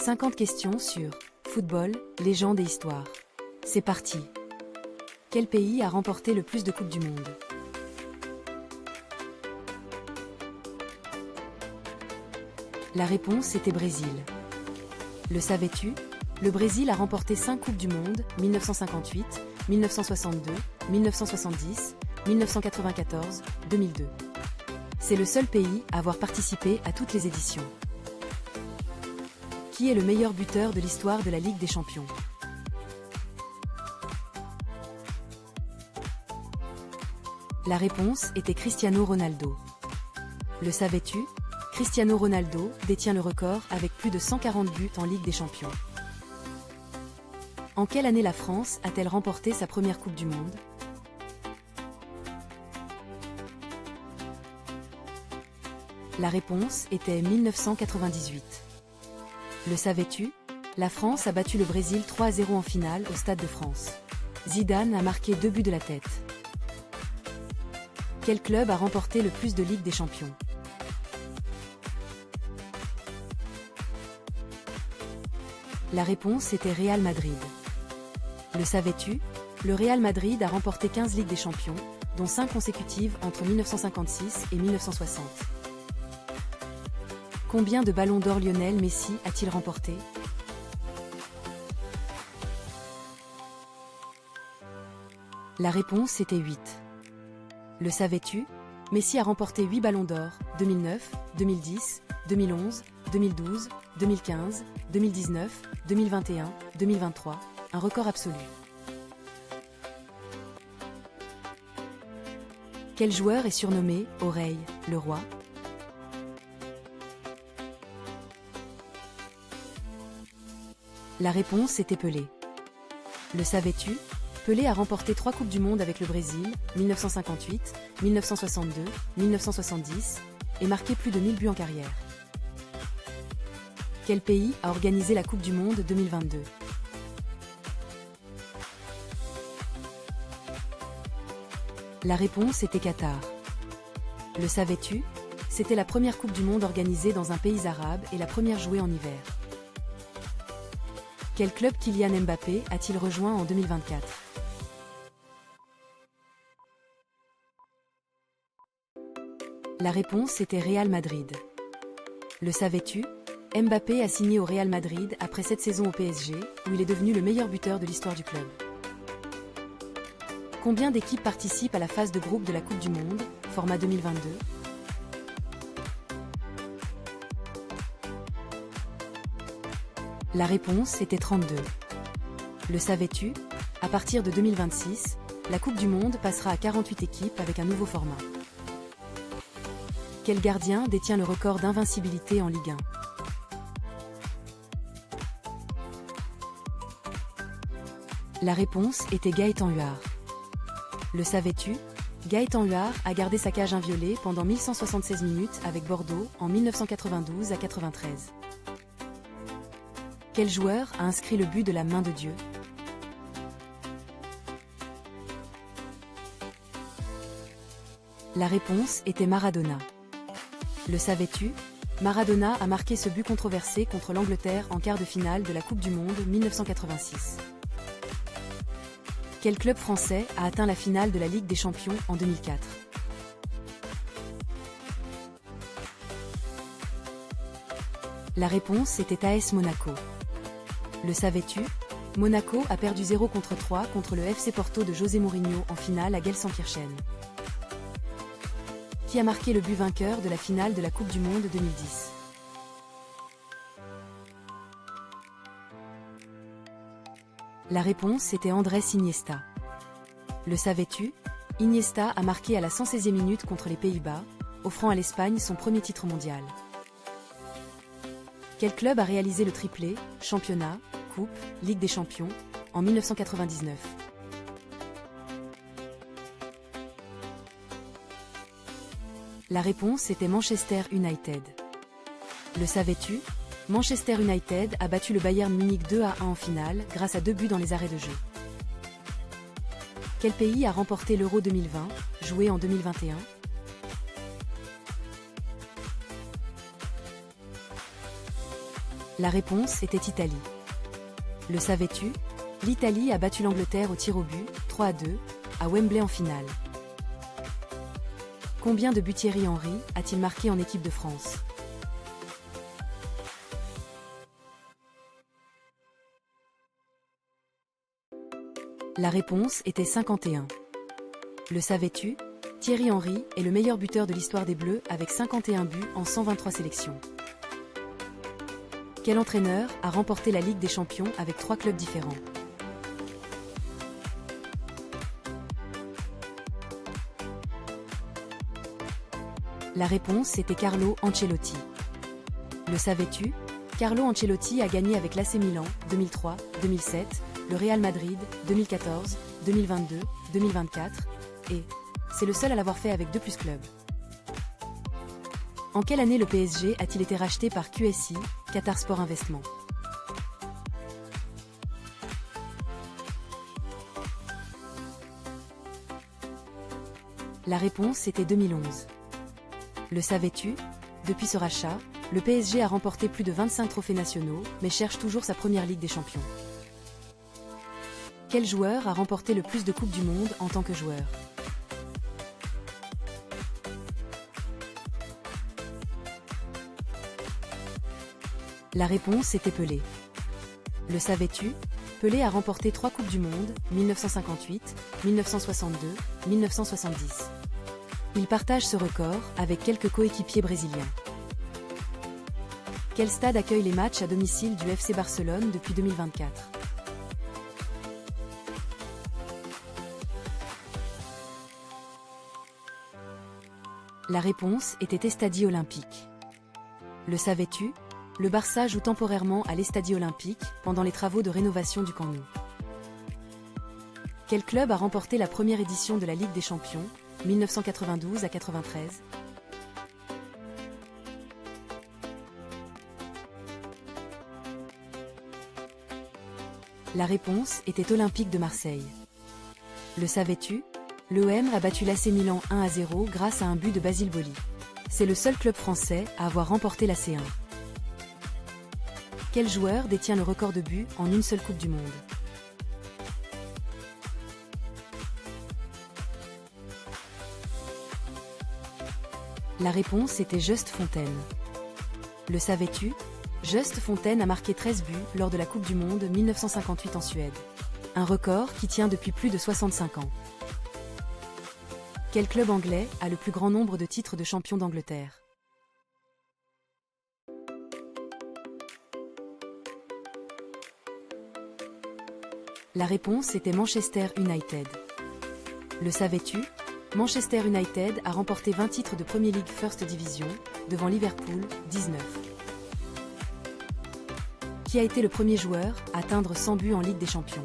50 questions sur football, légende et histoire. C'est parti. Quel pays a remporté le plus de Coupes du Monde? La réponse était Brésil. Le savais-tu? Le Brésil a remporté 5 Coupes du Monde, 1958, 1962, 1970, 1994, 2002. C'est le seul pays à avoir participé à toutes les éditions. Qui est le meilleur buteur de l'histoire de la Ligue des Champions? La réponse était Cristiano Ronaldo. Le savais-tu? Cristiano Ronaldo détient le record avec plus de 140 buts en Ligue des Champions. En quelle année la France a-t-elle remporté sa première Coupe du Monde? La réponse était 1998. Le savais-tu? La France a battu le Brésil 3-0 en finale au Stade de France. Zidane a marqué 2 buts de la tête. Quel club a remporté le plus de Ligue des Champions? La réponse était Real Madrid. Le savais-tu? Le Real Madrid a remporté 15 Ligues des Champions, dont 5 consécutives entre 1956 et 1960. Combien de ballons d'or Lionel Messi a-t-il remporté? La réponse était 8. Le savais-tu? Messi a remporté 8 ballons d'or, 2009, 2010, 2011, 2012, 2015, 2019, 2021, 2023, un record absolu. Quel joueur est surnommé « Oreille, le roi » ? La réponse était Pelé. Le savais-tu? Pelé a remporté 3 Coupes du Monde avec le Brésil, 1958, 1962, 1970, et marqué plus de 1000 buts en carrière. Quel pays a organisé la Coupe du Monde 2022? La réponse était Qatar. Le savais-tu? C'était la première Coupe du Monde organisée dans un pays arabe et la première jouée en hiver. Quel club Kylian Mbappé a-t-il rejoint en 2024? La réponse était Real Madrid. Le savais-tu? Mbappé a signé au Real Madrid après 7 saisons au PSG, où il est devenu le meilleur buteur de l'histoire du club. Combien d'équipes participent à la phase de groupe de la Coupe du Monde, format 2022? La réponse était 32. Le savais-tu? À partir de 2026, la Coupe du Monde passera à 48 équipes avec un nouveau format. Quel gardien détient le record d'invincibilité en Ligue 1? La réponse était Gaëtan Huard. Le savais-tu? Gaëtan Huard a gardé sa cage inviolée pendant 1176 minutes avec Bordeaux en 1992 à 93. Quel joueur a inscrit le but de la main de Dieu? La réponse était Maradona. Le savais-tu? Maradona a marqué ce but controversé contre l'Angleterre en quart de finale de la Coupe du Monde 1986. Quel club français a atteint la finale de la Ligue des Champions en 2004? La réponse était AS Monaco. Le savais-tu? Monaco a perdu 0 contre 3 contre le FC Porto de José Mourinho en finale à Gelsenkirchen. Qui a marqué le but vainqueur de la finale de la Coupe du Monde 2010? La réponse était Andrés Iniesta. Le savais-tu? Iniesta a marqué à la 116e minute contre les Pays-Bas, offrant à l'Espagne son premier titre mondial. Quel club a réalisé le triplé, championnat, coupe, Ligue des Champions, en 1999? La réponse était Manchester United. Le savais-tu? Manchester United a battu le Bayern Munich 2-1 en finale grâce à 2 buts dans les arrêts de jeu. Quel pays a remporté l'Euro 2020, joué en 2021? La réponse était Italie. Le savais-tu? L'Italie a battu l'Angleterre au tir au but, 3-2, à Wembley en finale. Combien de buts Thierry Henry a-t-il marqué en équipe de France? La réponse était 51. Le savais-tu? Thierry Henry est le meilleur buteur de l'histoire des Bleus avec 51 buts en 123 sélections. Quel entraîneur a remporté la Ligue des Champions avec 3 clubs différents? La réponse était Carlo Ancelotti. Le savais-tu? Carlo Ancelotti a gagné avec l'AC Milan 2003, 2007, le Real Madrid 2014, 2022, 2024 et c'est le seul à l'avoir fait avec 2 clubs. En quelle année le PSG a-t-il été racheté par QSI, Qatar Sport Investment? La réponse était 2011. Le savais-tu? Depuis ce rachat, le PSG a remporté plus de 25 trophées nationaux, mais cherche toujours sa première Ligue des Champions. Quel joueur a remporté le plus de Coupes du Monde en tant que joueur? La réponse était Pelé. Le savais-tu? Pelé a remporté 3 Coupes du Monde, 1958, 1962, 1970. Il partage ce record avec quelques coéquipiers brésiliens. Quel stade accueille les matchs à domicile du FC Barcelone depuis 2024? La réponse était Estadi Olympique. Le savais-tu? Le Barça joue temporairement à l'Estadi Olympique pendant les travaux de rénovation du Camp Nou. Quel club a remporté la première édition de la Ligue des Champions, 1992 à 93? La réponse était Olympique de Marseille. Le savais-tu? L'OM a battu l'AC Milan 1-0 grâce à un but de Basile Boli. C'est le seul club français à avoir remporté la C1. Quel joueur détient le record de buts en une seule Coupe du Monde? La réponse était Just Fontaine. Le savais-tu? Just Fontaine a marqué 13 buts lors de la Coupe du Monde 1958 en Suède. Un record qui tient depuis plus de 65 ans. Quel club anglais a le plus grand nombre de titres de champion d'Angleterre? La réponse était Manchester United. Le savais-tu? Manchester United a remporté 20 titres de Premier League First Division, devant Liverpool, 19. Qui a été le premier joueur à atteindre 100 buts en Ligue des Champions?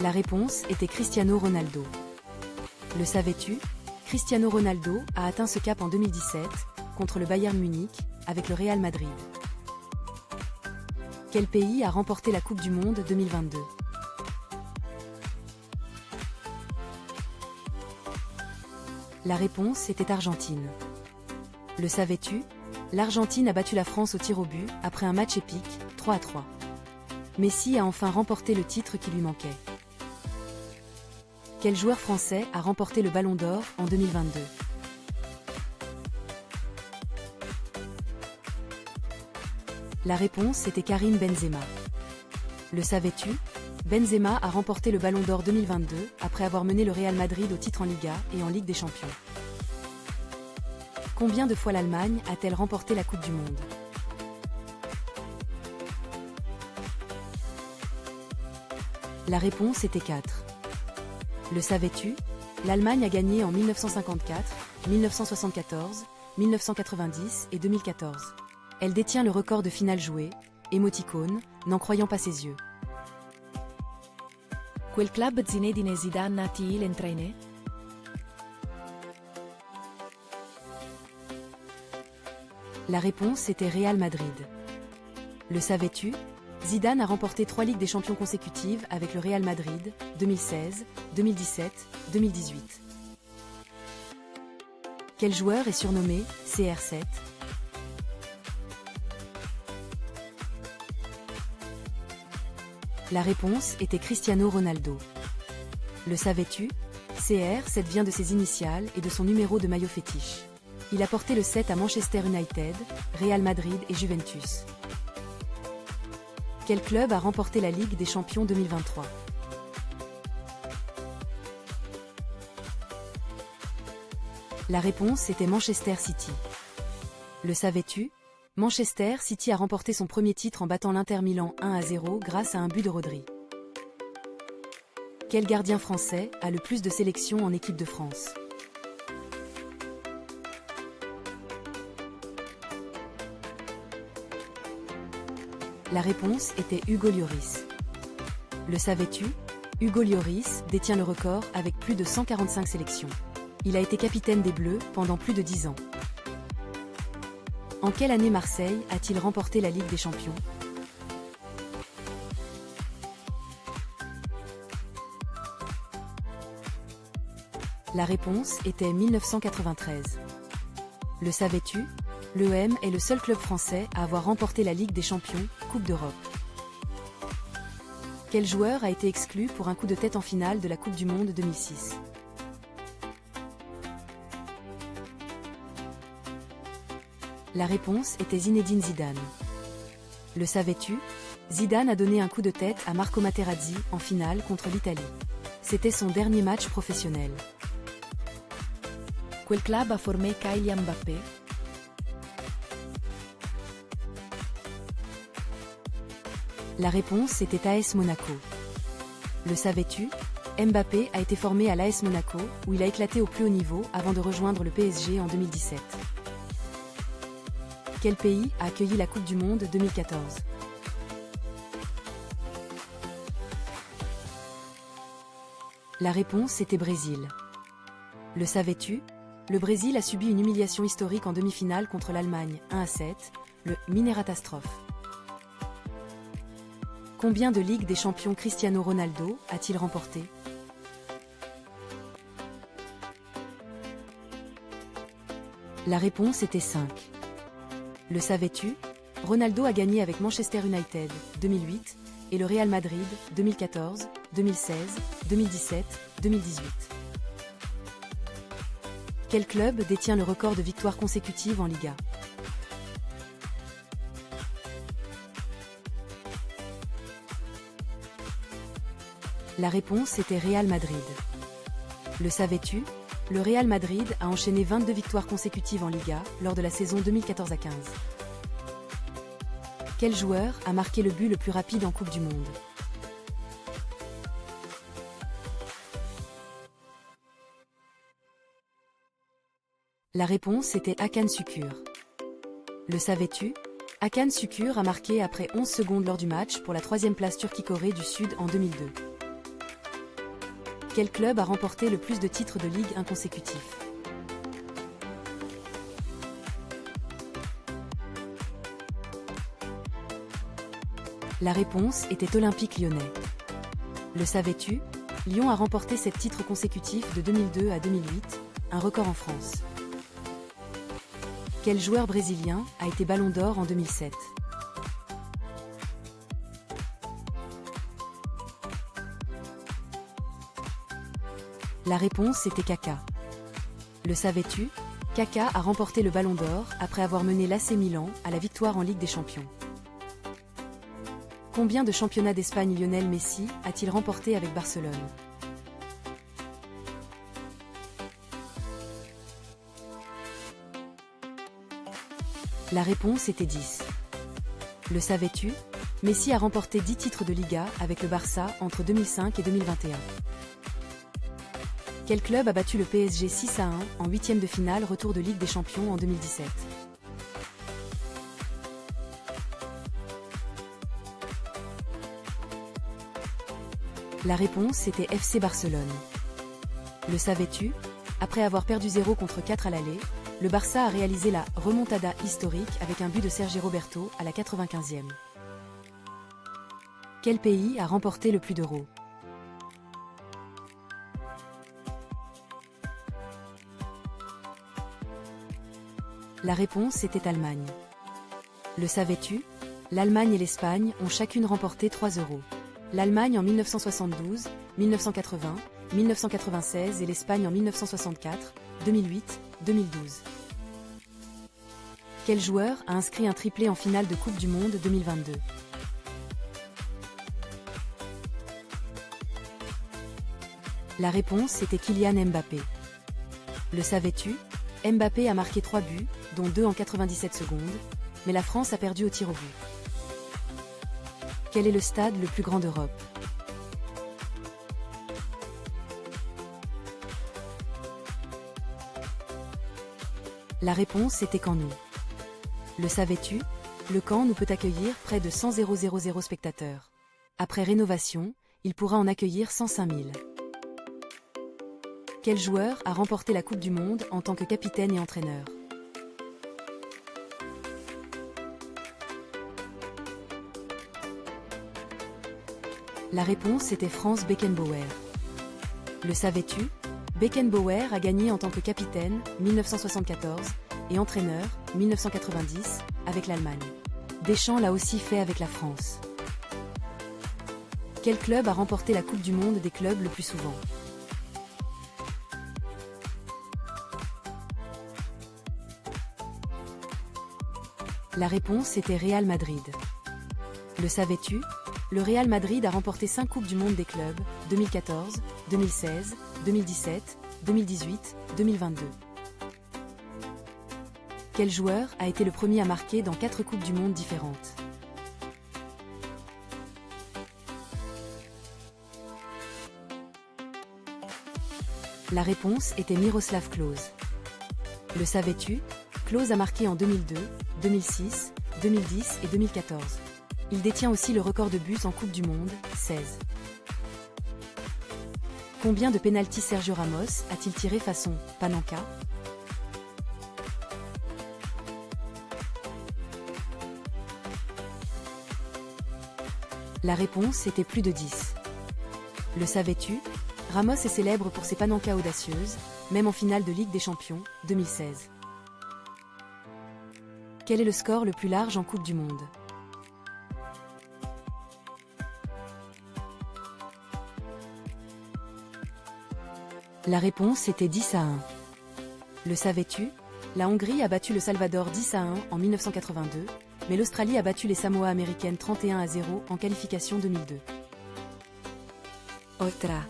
La réponse était Cristiano Ronaldo. Le savais-tu? Cristiano Ronaldo a atteint ce cap en 2017, contre le Bayern Munich, avec le Real Madrid. Quel pays a remporté la Coupe du Monde 2022? La réponse était Argentine. Le savais-tu? L'Argentine a battu la France au tir au but après un match épique, 3-3. Messi a enfin remporté le titre qui lui manquait. Quel joueur français a remporté le Ballon d'Or en 2022? La réponse était Karim Benzema. Le savais-tu? Benzema a remporté le Ballon d'Or 2022 après avoir mené le Real Madrid au titre en Liga et en Ligue des Champions. Combien de fois l'Allemagne a-t-elle remporté la Coupe du Monde? La réponse était 4. Le savais-tu? L'Allemagne a gagné en 1954, 1974, 1990 et 2014. Elle détient le record de finales jouées, émoticône, n'en croyant pas ses yeux. Quel club Zinedine Zidane a-t-il entraîné? La réponse était Real Madrid. Le savais-tu? Zidane a remporté 3 Ligues des Champions consécutives avec le Real Madrid, 2016, 2017, 2018. Quel joueur est surnommé CR7? La réponse était Cristiano Ronaldo. Le savais-tu? CR7 vient de ses initiales et de son numéro de maillot fétiche. Il a porté le 7 à Manchester United, Real Madrid et Juventus. Quel club a remporté la Ligue des Champions 2023? La réponse était Manchester City. Le savais-tu? Manchester City a remporté son premier titre en battant l'Inter Milan 1-0 grâce à un but de Rodri. Quel gardien français a le plus de sélections en équipe de France? La réponse était Hugo Lloris. Le savais-tu? Hugo Lloris détient le record avec plus de 145 sélections. Il a été capitaine des Bleus pendant plus de 10 ans. En quelle année Marseille a-t-il remporté la Ligue des Champions? La réponse était 1993. Le savais-tu? L'EM est le seul club français à avoir remporté la Ligue des Champions, Coupe d'Europe. Quel joueur a été exclu pour un coup de tête en finale de la Coupe du Monde 2006? La réponse était Zinedine Zidane. Le savais-tu? Zidane a donné un coup de tête à Marco Materazzi en finale contre l'Italie. C'était son dernier match professionnel. Quel club a formé Kylian Mbappé? La réponse était AS Monaco. Le savais-tu? Mbappé a été formé à l'AS Monaco, où il a éclaté au plus haut niveau avant de rejoindre le PSG en 2017. Quel pays a accueilli la Coupe du Monde 2014? La réponse était Brésil. Le savais-tu? Le Brésil a subi une humiliation historique en demi-finale contre l'Allemagne, 1-7, le Mineirão-catastrophe. Combien de Ligue des Champions Cristiano Ronaldo a-t-il remporté? La réponse était 5. Le savais-tu? Ronaldo a gagné avec Manchester United 2008 et le Real Madrid 2014, 2016, 2017, 2018. Quel club détient le record de victoires consécutives en Liga? La réponse était Real Madrid. Le savais-tu? Le Real Madrid a enchaîné 22 victoires consécutives en Liga lors de la saison 2014 à 15. Quel joueur a marqué le but le plus rapide en Coupe du Monde? La réponse était Hakan Şükür. Le savais-tu? Hakan Şükür a marqué après 11 secondes lors du match pour la 3e place Turquie-Corée du Sud en 2002. Quel club a remporté le plus de titres de Ligue 1 consécutifs? La réponse était Olympique Lyonnais. Le savais-tu? Lyon a remporté 7 titres consécutifs de 2002 à 2008, un record en France. Quel joueur brésilien a été Ballon d'Or en 2007? La réponse était Kaka. Le savais-tu? Kaka a remporté le Ballon d'Or après avoir mené l'AC Milan à la victoire en Ligue des Champions. Combien de championnats d'Espagne Lionel Messi a-t-il remporté avec Barcelone? La réponse était 10. Le savais-tu? Messi a remporté 10 titres de Liga avec le Barça entre 2005 et 2021. Quel club a battu le PSG 6-1 en 8e de finale retour de Ligue des Champions en 2017? La réponse était FC Barcelone. Le savais-tu? Après avoir perdu 0 contre 4 à l'aller, le Barça a réalisé la remontada historique avec un but de Sergi Roberto à la 95e. Quel pays a remporté le plus d'euros? La réponse était Allemagne. Le savais-tu? L'Allemagne et l'Espagne ont chacune remporté 3 euros. L'Allemagne en 1972, 1980, 1996 et l'Espagne en 1964, 2008, 2012. Quel joueur a inscrit un triplé en finale de Coupe du Monde 2022? La réponse était Kylian Mbappé. Le savais-tu? Mbappé a marqué 3 buts, dont 2 en 97 secondes, mais la France a perdu au tir au but. Quel est le stade le plus grand d'Europe? La réponse était Camp Nou. Le savais-tu? Le Camp Nou peut accueillir près de 100 000 spectateurs. Après rénovation, il pourra en accueillir 105 000. Quel joueur a remporté la Coupe du Monde en tant que capitaine et entraîneur? La réponse était Franz Beckenbauer. Le savais-tu? Beckenbauer a gagné en tant que capitaine, 1974, et entraîneur, 1990, avec l'Allemagne. Deschamps l'a aussi fait avec la France. Quel club a remporté la Coupe du Monde des clubs le plus souvent? La réponse était Real Madrid. Le savais-tu? Le Real Madrid a remporté 5 Coupes du Monde des clubs, 2014, 2016, 2017, 2018, 2022. Quel joueur a été le premier à marquer dans 4 Coupes du Monde différentes? La réponse était Miroslav Klose. Le savais-tu? Klose a marqué en 2002, 2006, 2010 et 2014. Il détient aussi le record de buts en Coupe du Monde, 16. Combien de pénaltys Sergio Ramos a-t-il tiré façon Panenka? La réponse était plus de 10. Le savais-tu? Ramos est célèbre pour ses Panenka audacieuses, même en finale de Ligue des Champions, 2016. Quel est le score le plus large en Coupe du Monde? La réponse était 10-1. Le savais-tu? La Hongrie a battu le Salvador 10-1 en 1982, mais l'Australie a battu les Samoa américaines 31-0 en qualification 2002. Otra.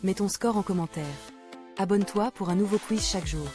Mets ton score en commentaire. Abonne-toi pour un nouveau quiz chaque jour.